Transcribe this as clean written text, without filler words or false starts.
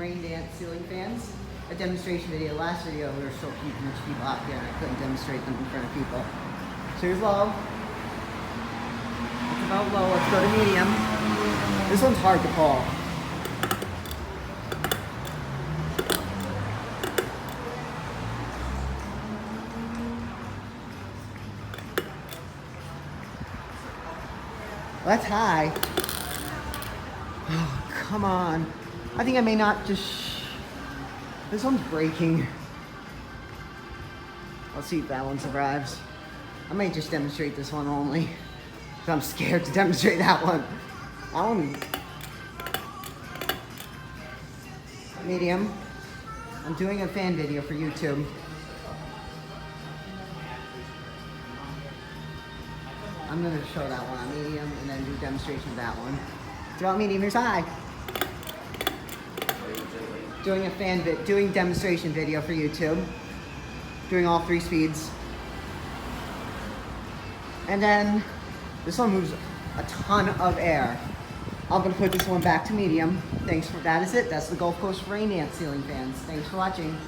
Raindance ceiling fans. A demonstration video. Last video we were still keeping much people out here and I couldn't demonstrate them in front of people. So here's low. It's about low. Let's go to medium. This one's hard to call. That's high. Oh, come on. I think I may not just... This one's breaking. Let's see if that one survives. I may just demonstrate this one only. Because I'm scared to demonstrate that one. That one... Medium. I'm doing a fan video for YouTube. I'm going to show that one on medium and then do a demonstration of that one. It's about medium, here's high. Doing demonstration video for YouTube. Doing all 3 speeds. And then this one moves a ton of air. I'm going to put this one back to medium. Thanks for that is it. That's the Gulf Coast Raindance ceiling fans. Thanks for watching.